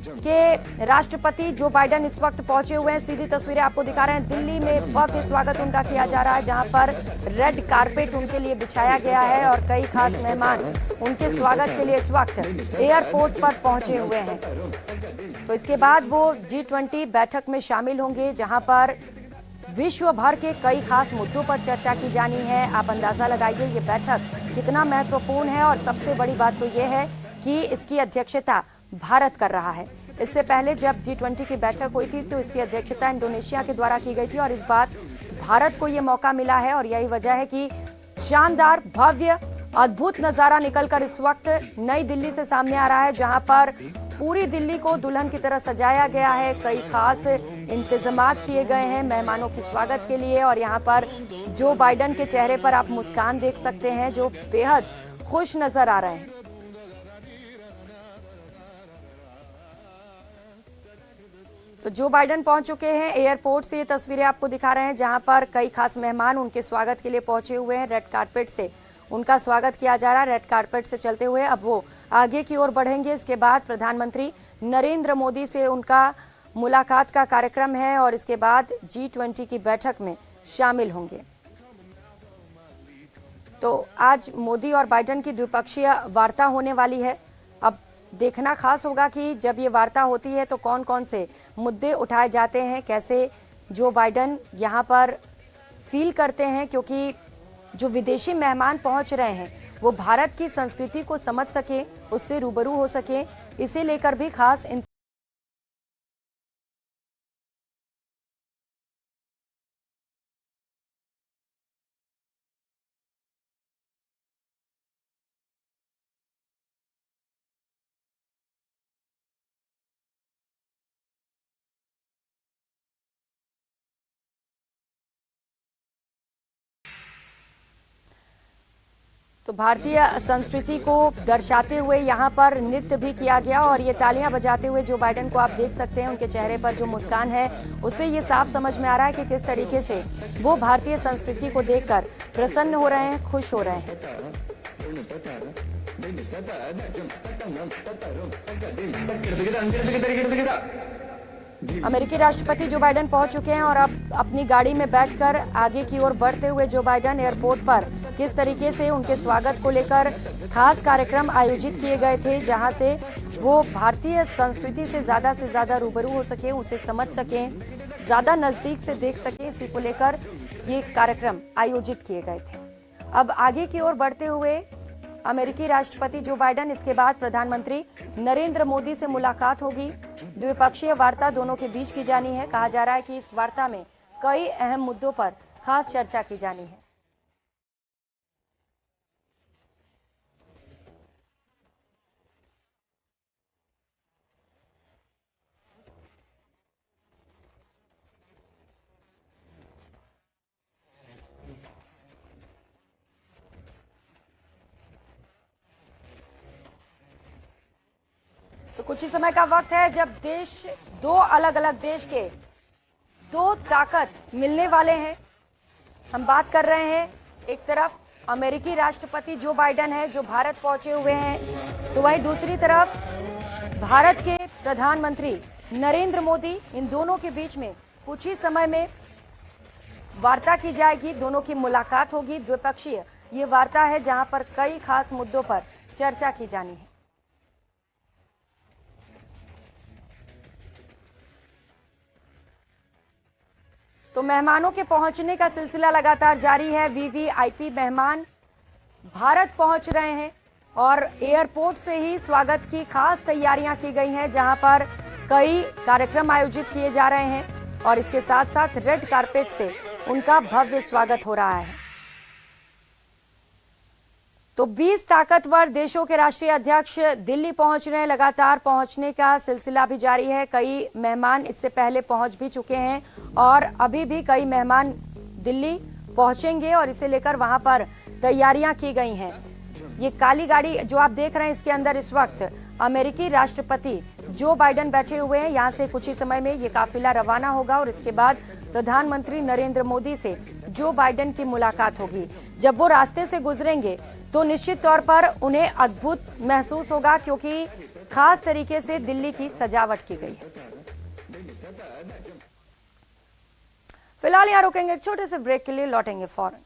के राष्ट्रपति Joe Biden इस वक्त पहुंचे हुए हैं। सीधी तस्वीरें आपको दिखा रहे हैं। दिल्ली में भव्य स्वागत उनका किया जा रहा है, जहां पर रेड कारपेट उनके लिए बिछाया गया है और कई खास मेहमान उनके स्वागत के लिए इस वक्त एयरपोर्ट पर पहुंचे हुए हैं। तो इसके बाद वो G20 बैठक में शामिल होंगे, जहां पर विश्व भर के कई खास मुद्दों पर चर्चा की जानी है। आप अंदाजा लगाइए ये बैठक कितना महत्वपूर्ण है और सबसे बड़ी बात तो ये है कि इसकी अध्यक्षता भारत कर रहा है। इससे पहले जब G20 की बैठक हुई थी तो इसकी अध्यक्षता इंडोनेशिया के द्वारा की गई थी और इस बार भारत को ये मौका मिला है और यही वजह है कि शानदार, भव्य, अद्भुत नजारा निकलकर इस वक्त नई दिल्ली से सामने आ रहा है, जहां पर पूरी दिल्ली को दुल्हन की तरह सजाया गया है। कई खास इंतजामात किए गए हैं मेहमानों के स्वागत के लिए और यहाँ पर जो बाइडेन के चेहरे पर आप मुस्कान देख सकते हैं, जो बेहद खुश नजर आ रहे हैं। तो जो बाइडेन पहुंच चुके हैं एयरपोर्ट से, ये तस्वीरें आपको दिखा रहे हैं, जहां पर कई खास मेहमान उनके स्वागत के लिए पहुंचे हुए हैं। रेड कारपेट से उनका स्वागत किया जा रहा है। रेड कारपेट से चलते हुए अब वो आगे की ओर बढ़ेंगे। इसके बाद प्रधानमंत्री नरेंद्र मोदी से उनका मुलाकात का कार्यक्रम है और इसके बाद G20 की बैठक में शामिल होंगे। तो आज मोदी और बाइडेन की द्विपक्षीय वार्ता होने वाली है। अब देखना खास होगा कि जब ये वार्ता होती है तो कौन कौन से मुद्दे उठाए जाते हैं, कैसे जो बाइडेन यहाँ पर फील करते हैं, क्योंकि जो विदेशी मेहमान पहुंच रहे हैं वो भारत की संस्कृति को समझ सके, उससे रूबरू हो सके, इसे लेकर भी खास तो भारतीय संस्कृति को दर्शाते हुए यहाँ पर नृत्य भी किया गया और ये तालियां बजाते हुए जो बाइडेन को आप देख सकते हैं, उनके चेहरे पर जो मुस्कान है उससे ये साफ समझ में आ रहा है कि किस तरीके से वो भारतीय संस्कृति को देखकर प्रसन्न हो रहे हैं, खुश हो रहे हैं। अमेरिकी राष्ट्रपति जो बाइडेन पहुंच चुके हैं और अब अपनी गाड़ी में बैठकर आगे की ओर बढ़ते हुए जो बाइडेन एयरपोर्ट पर किस तरीके से उनके स्वागत को लेकर खास कार्यक्रम आयोजित किए गए थे, जहां से वो भारतीय संस्कृति से ज्यादा रूबरू हो सके, उसे समझ सके, ज्यादा नजदीक से देख सके, इसी को लेकर ये कार्यक्रम आयोजित किए गए थे। अब आगे की ओर बढ़ते हुए अमेरिकी राष्ट्रपति जो बाइडेन, इसके बाद प्रधानमंत्री नरेंद्र मोदी से मुलाकात होगी। द्विपक्षीय वार्ता दोनों के बीच की जानी है। कहा जा रहा है कि इस वार्ता में कई अहम मुद्दों पर खास चर्चा की जानी है। तो कुछ ही समय का वक्त है जब दो अलग अलग देश के दो ताकत मिलने वाले हैं। हम बात कर रहे हैं, एक तरफ अमेरिकी राष्ट्रपति जो बाइडेन है, जो भारत पहुंचे हुए हैं, तो वहीं दूसरी तरफ भारत के प्रधानमंत्री नरेंद्र मोदी। इन दोनों के बीच में कुछ ही समय में वार्ता की जाएगी, दोनों की मुलाकात होगी। द्विपक्षीय ये वार्ता है जहां पर कई खास मुद्दों पर चर्चा की जानी है। तो मेहमानों के पहुंचने का सिलसिला लगातार जारी है। वीवीआईपी मेहमान भारत पहुंच रहे हैं और एयरपोर्ट से ही स्वागत की खास तैयारियां की गई हैं, जहां पर कई कार्यक्रम आयोजित किए जा रहे हैं और इसके साथ साथ रेड कारपेट से उनका भव्य स्वागत हो रहा है। तो 20 ताकतवर देशों के राष्ट्रीय अध्यक्ष दिल्ली पहुंच रहे हैं। लगातार पहुंचने का सिलसिला भी जारी है। कई मेहमान इससे पहले पहुंच भी चुके हैं और अभी भी कई मेहमान दिल्ली पहुंचेंगे और इसे लेकर वहां पर तैयारियां की गई हैं। ये काली गाड़ी जो आप देख रहे हैं, इसके अंदर इस वक्त अमेरिकी राष्ट्रपति जो बाइडेन बैठे हुए हैं। यहां से कुछ ही समय में ये काफिला रवाना होगा और इसके बाद प्रधानमंत्री नरेंद्र मोदी से जो बाइडेन की मुलाकात होगी। जब वो रास्ते से गुजरेंगे तो निश्चित तौर पर उन्हें अद्भुत महसूस होगा, क्योंकि खास तरीके से दिल्ली की सजावट की गई है। फिलहाल यहाँ रुकेंगे एक छोटे से ब्रेक के लिए, लौटेंगे फौरन।